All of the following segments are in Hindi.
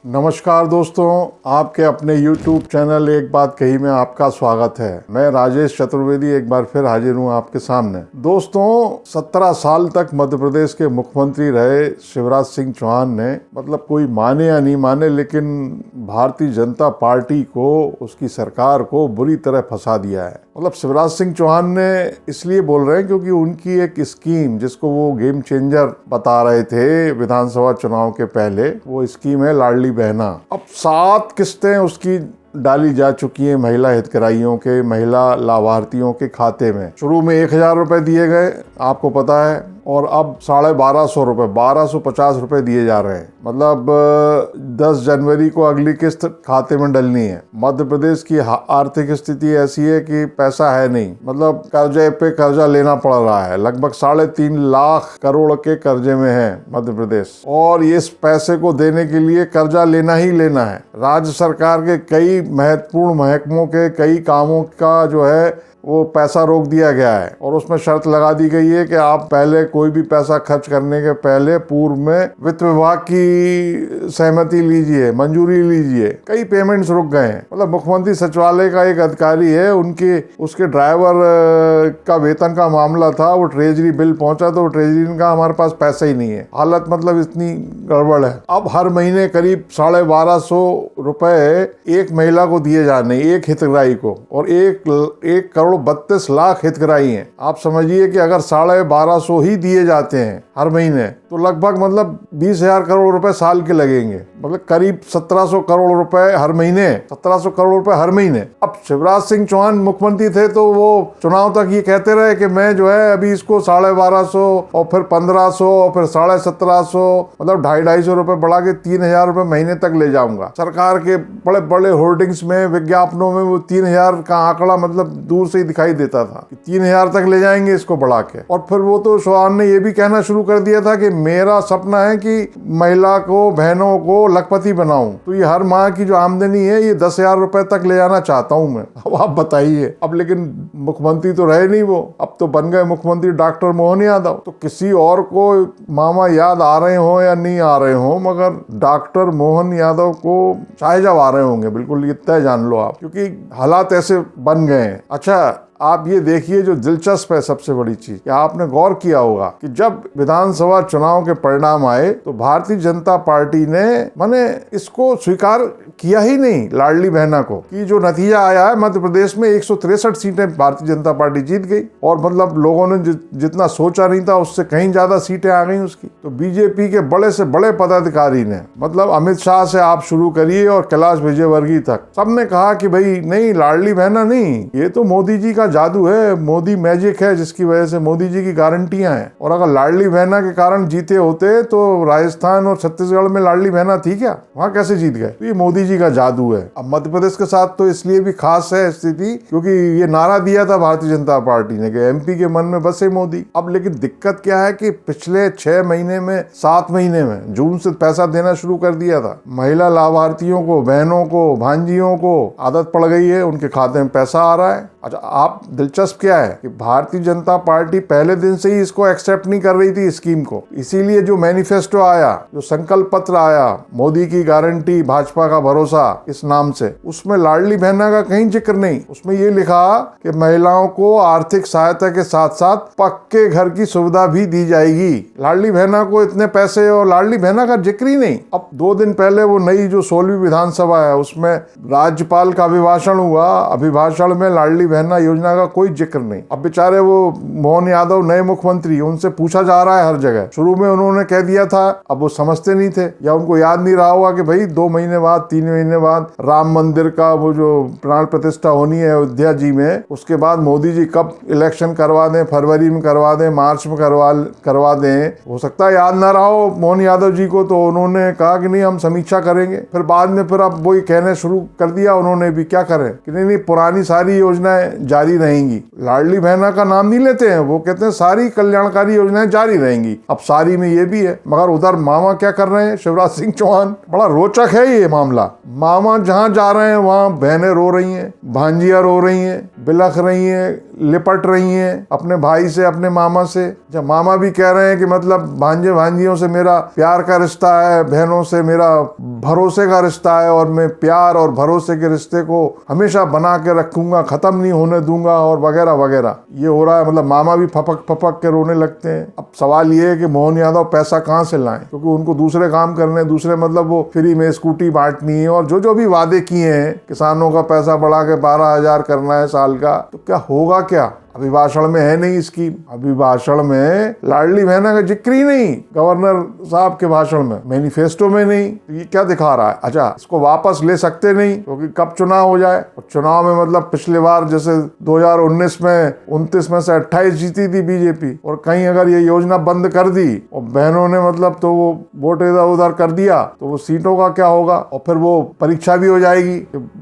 नमस्कार दोस्तों, आपके अपने YouTube चैनल एक बात कही में आपका स्वागत है। मैं राजेश चतुर्वेदी एक बार फिर हाजिर हूँ आपके सामने। दोस्तों, 17 साल तक मध्य प्रदेश के मुख्यमंत्री रहे शिवराज सिंह चौहान ने, मतलब कोई माने या नहीं माने, लेकिन भारतीय जनता पार्टी को, उसकी सरकार को बुरी तरह फंसा दिया है। मतलब शिवराज सिंह चौहान ने इसलिए बोल रहे हैं क्योंकि उनकी एक स्कीम, जिसको वो गेम चेंजर बता रहे थे विधानसभा चुनाव के पहले, वो स्कीम है लाडली बहना। अब 7 किस्तें उसकी डाली जा चुकी हैं महिला हितग्राहियों के, महिला लाभार्थियों के खाते में। शुरू में 1000 रुपए दिए गए, आपको पता है, और अब 1250 रुपए, 1250 रुपए दिए जा रहे हैं। मतलब 10 जनवरी को अगली किस्त खाते में डलनी है। मध्य प्रदेश की आर्थिक स्थिति ऐसी है कि पैसा है नहीं, मतलब कर्जे पे कर्जा लेना पड़ रहा है। लगभग 3.5 लाख करोड़ के कर्जे में है मध्य प्रदेश, और इस पैसे को देने के लिए कर्जा लेना ही लेना है। राज्य सरकार के कई महत्वपूर्ण महकमों के कई कामों का जो है वो पैसा रोक दिया गया है, और उसमें शर्त लगा दी गई है कि आप पहले कोई भी पैसा खर्च करने के पहले पूर्व में वित्त विभाग की सहमति लीजिए, मंजूरी लीजिए। कई पेमेंट्स रुक गए हैं। मतलब मुख्यमंत्री सचिवालय का एक अधिकारी है, उसके ड्राइवर का वेतन का मामला था, वो ट्रेजरी बिल पहुंचा तो ट्रेजरी ने कहा हमारे पास पैसा ही नहीं है। हालत मतलब इतनी गड़बड़ है। अब हर महीने करीब 1250 रुपए एक महिला को दिए जाने, एक हितग्राही को, और 1.32 लाख हितग्राही हैं। आप समझिए कि अगर 1250 ही दिए जाते हैं हर महीने, तो लगभग मतलब 20,000 करोड़ रुपए साल के लगेंगे। मतलब करीब 1700 करोड़ रुपए हर महीने, 1700 करोड़ रुपए हर महीने। अब शिवराज सिंह चौहान मुख्यमंत्री थे तो वो चुनाव तक ये कहते रहे कि मैं जो है अभी इसको 1250 और फिर 1500 और फिर 1750, मतलब 250 रुपए बढ़ा के 3000 रुपए महीने तक ले जाऊंगा। सरकार के बड़े बड़े होर्डिंग्स में, विज्ञापनों में वो 3000 का आंकड़ा मतलब दूर से ही दिखाई देता था कि 3000 तक ले जाएंगे इसको बढ़ा के। और फिर वो तो चौहान ने ये भी कहना शुरू कर दिया था कि मेरा सपना है कि महिला को, बहनों को लखपति बनाऊं, तो ये हर माह की जो आमदनी है ये 10,000 रुपए तक ले जाना चाहता हूं मैं। अब आप बताइए। अब लेकिन मुख्यमंत्री तो रहे नहीं वो, अब तो बन गए मुख्यमंत्री डॉक्टर मोहन यादव। तो किसी और को मामा याद आ रहे हो या नहीं आ रहे हो, मगर डॉक्टर मोहन यादव को चाहे जब आ रहे होंगे, बिल्कुल ये तय जान लो आप, क्योंकि हालात ऐसे बन गए हैं। अच्छा, आप ये देखिए, जो दिलचस्प है सबसे बड़ी चीज, कि आपने गौर किया होगा कि जब विधानसभा चुनाव के परिणाम आए तो भारतीय जनता पार्टी ने माने इसको स्वीकार किया ही नहीं, लाडली बहना को, कि जो नतीजा आया है मध्य प्रदेश में 163 सीटें भारतीय जनता पार्टी जीत गई, और मतलब लोगों ने जितना सोचा नहीं था उससे कहीं ज्यादा सीटें आ गई उसकी। तो बीजेपी के बड़े से बड़े पदाधिकारी ने, मतलब अमित शाह से आप शुरू करिए और कैलाश विजयवर्गीय तक, सबने कहा कि भाई नहीं, लाडली बहना नहीं, ये तो मोदी जी का जादू है, मोदी मैजिक है, जिसकी वजह से मोदी जी की गारंटियां हैं। और अगर लाडली बहना के कारण जीते होते तो राजस्थान और छत्तीसगढ़ में लाडली बहना थी क्या? वहां कैसे जीत गए? तो ये मोदी जी का जादू है। अब मध्य प्रदेश के साथ तो इसलिए भी खास है स्थिति, क्योंकि ये नारा दिया था भारतीय जनता पार्टी ने कि एमपी के मन में बसे मोदी। अब लेकिन दिक्कत क्या है कि पिछले 6 महीने में, 7 महीने में, जून से पैसा देना शुरू कर दिया था। महिला लाभार्थियों को, बहनों को, भांजियों को आदत पड़ गई है, उनके खाते में पैसा आ रहा है। अच्छा, आप दिलचस्प क्या है कि भारतीय जनता पार्टी पहले दिन से ही इसको एक्सेप्ट नहीं कर रही थी स्कीम को। इसीलिए जो मैनिफेस्टो आया, जो संकल्प पत्र आया, मोदी की गारंटी, भाजपा का भरोसा, इस नाम से, उसमें लाडली बहना का कहीं जिक्र नहीं। उसमें ये लिखा कि महिलाओं को आर्थिक सहायता के साथ साथ पक्के घर की सुविधा भी दी जाएगी। लाडली बहना को इतने पैसे, और लाडली बहना का जिक्र ही नहीं। अब 2 दिन पहले वो नई जो 16वीं विधानसभा है उसमें राज्यपाल का अभिभाषण हुआ। अभिभाषण में लाडली बहना योजना का कोई जिक्र नहीं। अब बेचारे वो मोहन यादव नए मुख्यमंत्री, उनसे पूछा जा रहा है हर जगह। शुरू में उन्होंने कह दिया था, अब वो समझते नहीं थे, या उनको याद नहीं रहा होगा कि भाई 2 महीने बाद, 3 महीने बाद राम मंदिर का वो जो प्राण प्रतिष्ठा होनी है अयोध्या जी में, उसके बाद मोदी जी कब इलेक्शन करवा दें, फरवरी में करवा दें, मार्च में करवा दें। हो सकता है याद ना रहा हो मोहन यादव जी को, तो उन्होंने कहा कि नहीं, हम समीक्षा करेंगे। फिर बाद में फिर अब वही कहने शुरू कर दिया उन्होंने भी, क्या करें कि नहीं, पुरानी सारी योजनाएं जारी रहेंगी। लाडली बहना का नाम नहीं लेते हैं, वो कहते हैं सारी कल्याणकारी योजनाएं जारी रहेंगी। अब सारी में ये भी है, मगर उधर मामा क्या कर रहे हैं, शिवराज सिंह चौहान। बड़ा रोचक है ये मामला। मामा जहां जा रहे हैं वहां बहनें रो रही हैं, भांजियां रो रही हैं, बिलख रही हैं, लिपट रही हैं अपने भाई से, अपने मामा से। जब मामा भी कह रहे हैं कि मतलब भांजे भांजियों से मेरा प्यार का रिश्ता है, बहनों से मेरा भरोसे का रिश्ता है, और मैं प्यार और भरोसे के रिश्ते को हमेशा बना के रखूंगा, खत्म नहीं होने दूंगा, और वगैरह वगैरह ये हो रहा है। मतलब मामा भी फपक फपक के रोने लगते हैं। अब सवाल ये है कि मोहन यादव पैसा कहाँ से लाएं, क्योंकि उनको दूसरे काम करने, दूसरे मतलब वो फ्री में स्कूटी बांटनी है, और जो जो भी वादे किए हैं, किसानों का पैसा बढ़ा के 12,000 करना है साल का, तो क्या होगा क्या? अभी भाषण में है नहीं स्कीम, अभी भाषण में लाडली बहना का जिक्र ही नहीं, गवर्नर साहब के भाषण में, मैनिफेस्टो में नहीं। तो ये क्या दिखा रहा है? अच्छा, इसको वापस ले सकते नहीं, क्योंकि कब चुनाव हो जाए, और चुनाव में मतलब पिछली बार जैसे 2019 में 29 में से 28 जीती थी बीजेपी, और कहीं अगर ये योजना बंद कर दी और बहनों ने मतलब तो वो वोट इधर उधर कर दिया, तो वो सीटों का क्या होगा? और फिर वो परीक्षा भी हो जाएगी,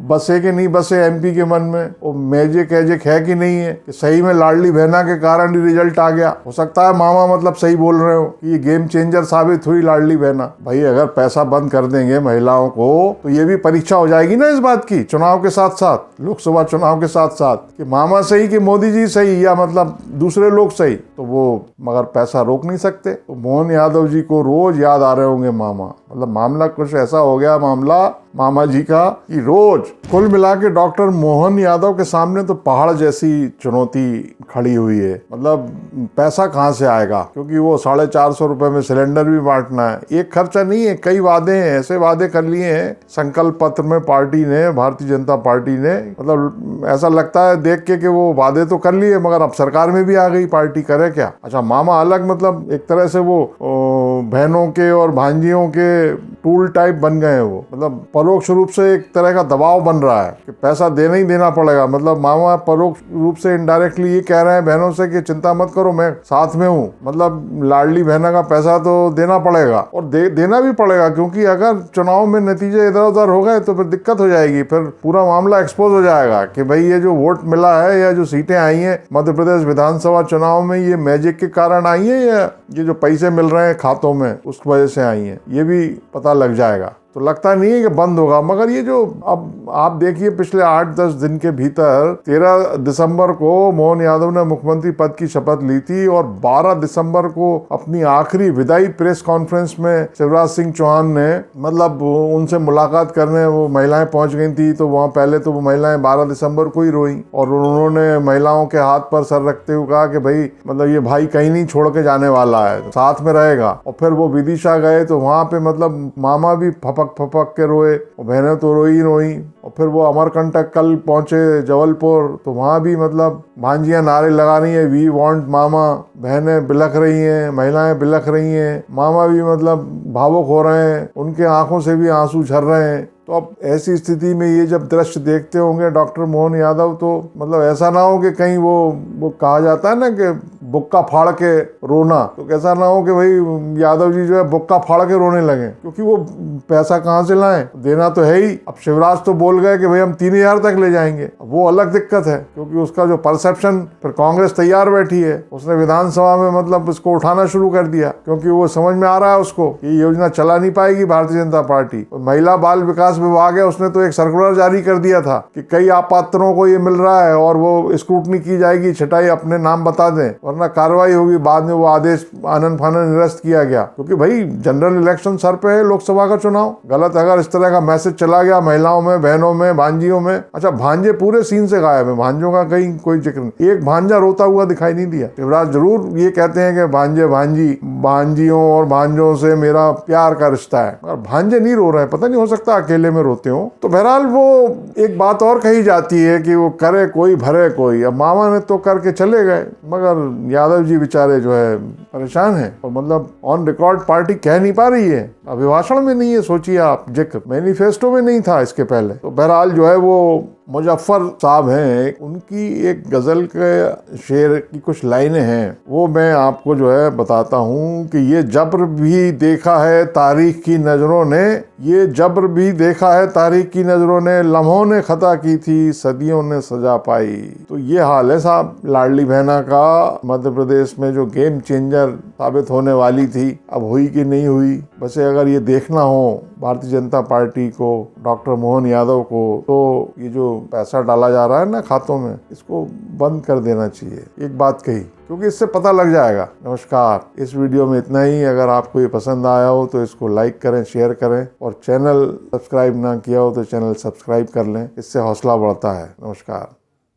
बसे कि नहीं बसे एमपी के मन में, वो मैजिक एजिक है कि नहीं है, कि सही में लाडली बहना के कारण ही रिजल्ट आ गया। हो सकता है मामा मतलब सही बोल रहे हो कि ये गेम चेंजर साबित हुई लाडली बहना। भाई अगर पैसा बंद कर देंगे महिलाओं को, तो ये भी परीक्षा हो जाएगी ना इस बात की, चुनाव के साथ साथ, लोकसभा चुनाव के साथ साथ, कि मामा सही कि मोदी जी सही, या मतलब दूसरे लोग सही। तो वो मगर पैसा रोक नहीं सकते। तो मोहन यादव जी को रोज याद आ रहे होंगे मामा। मतलब मामला कुछ ऐसा हो गया, मामला मामा जी का, कि रोज कुल मिला के डॉक्टर मोहन यादव के सामने तो पहाड़ जैसी चुनौती खड़ी हुई है। मतलब पैसा कहाँ से आएगा, क्योंकि वो 450 रुपए में सिलेंडर भी बांटना है। एक खर्चा नहीं है, कई वादे हैं, ऐसे वादे कर लिए हैं संकल्प पत्र में पार्टी ने, भारतीय जनता पार्टी ने। मतलब ऐसा लगता है देख के कि वो वादे तो कर लिए, मगर अब सरकार में भी आ गई पार्टी, करे क्या? अच्छा, मामा अलग मतलब एक तरह से वो बहनों के और भांजियों के टूल टाइप बन गए हैं। वो मतलब परोक्ष रूप से एक तरह का दबाव बन रहा है कि पैसा देना ही देना पड़ेगा। मतलब मामा परोक्ष रूप से इनडायरेक्टली ये कह रहे हैं बहनों से कि चिंता मत करो, मैं साथ में हूँ। मतलब लाडली बहना का पैसा तो देना पड़ेगा, और देना भी पड़ेगा, क्योंकि अगर चुनाव में नतीजे इधर उधर हो गए तो फिर दिक्कत हो जाएगी, फिर पूरा मामला एक्सपोज हो जाएगा कि भाई ये जो वोट मिला है या जो सीटें आई हैं मध्य प्रदेश विधानसभा चुनाव में, ये मैजिक के कारण आई है या ये जो पैसे मिल रहे हैं खातों में उस वजह से आई है, ये भी पता लग जाएगा। तो लगता नहीं है कि बंद होगा। मगर ये जो अब आप देखिए पिछले 8-10 दिन के भीतर 13 दिसंबर को मोहन यादव ने मुख्यमंत्री पद की शपथ ली थी, और 12 दिसंबर को अपनी आखिरी विदाई प्रेस कॉन्फ्रेंस में शिवराज सिंह चौहान ने मतलब उनसे मुलाकात करने वो महिलाएं पहुंच गई थी। तो वहां पहले तो वो महिलाएं 12 दिसंबर को ही रोई, और उन्होंने महिलाओं के हाथ पर सर रखते हुए कहा कि भाई मतलब ये भाई कहीं नहीं छोड़ के जाने वाला है, साथ में रहेगा। और फिर वो विदिशा गए तो वहां पे मतलब मामा भी फपक के रोए, और बहनें तो रोई। और फिर वो अमरकंटक कल पहुंचे जबलपुर, तो वहां भी मतलब भांजियां नारे लगा रही है, वी वांट मामा, बहनें बिलख रही हैं, महिलाएं बिलख रही हैं, मामा भी मतलब भावुक हो रहे हैं, उनके आंखों से भी आंसू झर रहे हैं। तो अब ऐसी स्थिति में ये जब दृश्य देखते होंगे डॉक्टर मोहन यादव, तो मतलब ऐसा ना हो कि कहीं वो कहा जाता है ना कि बुक्का फाड़ के रोना, तो कैसा ना हो कि भाई यादव जी जो है बुक्का फाड़ के रोने लगे, क्योंकि वो पैसा कहाँ से लाएं, देना तो है ही। अब शिवराज तो बोल गए कि भाई हम 3,000 तक ले जाएंगे, वो अलग दिक्कत है, क्योंकि उसका जो परसेप्शन, फिर कांग्रेस तैयार बैठी है, उसने विधानसभा में मतलब इसको उठाना शुरू कर दिया, क्योंकि वो समझ में आ रहा है उसको ये योजना चला नहीं पाएगी भारतीय जनता पार्टी। महिला बाल विकास विभाग है, उसने तो एक सर्कुलर जारी कर दिया था कि कई अपात्रों को ये मिल रहा है और वो स्क्रूटनी की जाएगी, छटाई अपने नाम बता दें वरना कार्रवाई होगी। बाद में वो आदेश आनन फानन निरस्त किया गया, क्योंकि भाई जनरल इलेक्शन सर पे है, लोकसभा का चुनाव। गलत अगर इस तरह का मैसेज चला गया महिलाओं में, बहनों में, भांजियों में। अच्छा, भांजे पूरे सीन से गायब है, भांजों का कहीं कोई जिक्र नहीं, एक भांजा रोता हुआ दिखाई नहीं दिया। शिवराज जरूर ये कहते हैं कि भांजे भांजी, भांजियों और भांजों से मेरा प्यार का रिश्ता है, और भांजे नहीं रो रहे हैं, पता नहीं हो सकता अकेले में रोते हो। तो बहरहाल वो एक बात और कही जाती है कि वो करे कोई भरे कोई। अब मामा ने तो करके चले गए, मगर यादव जी बेचारे जो है परेशान हैं, और मतलब ऑन रिकॉर्ड पार्टी कह नहीं पा रही है, अभिभाषण में नहीं है, सोचिए आप, जिक्र मैनिफेस्टो में नहीं था इसके पहले। तो बहरहाल जो है वो मुजफ्फर साहब हैं, उनकी एक गजल के शेर की कुछ लाइनें हैं, वो मैं आपको जो है बताता हूँ कि ये जब्र भी देखा है तारीख की नजरों ने, ये जब्र भी देखा है तारीख की नजरों ने, लम्हों ने खता की थी सदियों ने सजा पाई। तो ये हाल है साहब लाडली बहना का। मध्य प्रदेश में जो गेम चेंजर साबित होने वाली थी, अब हुई कि नहीं हुई। वैसे अगर ये देखना हो भारतीय जनता पार्टी को, डॉक्टर मोहन यादव को, तो ये जो पैसा डाला जा रहा है ना खातों में, इसको बंद कर देना चाहिए। एक बात कही, क्योंकि इससे पता लग जाएगा। नमस्कार, इस वीडियो में इतना ही। अगर आपको ये पसंद आया हो तो इसको लाइक करें, शेयर करें, और चैनल सब्सक्राइब ना किया हो तो चैनल सब्सक्राइब कर लें, इससे हौसला बढ़ता है। नमस्कार।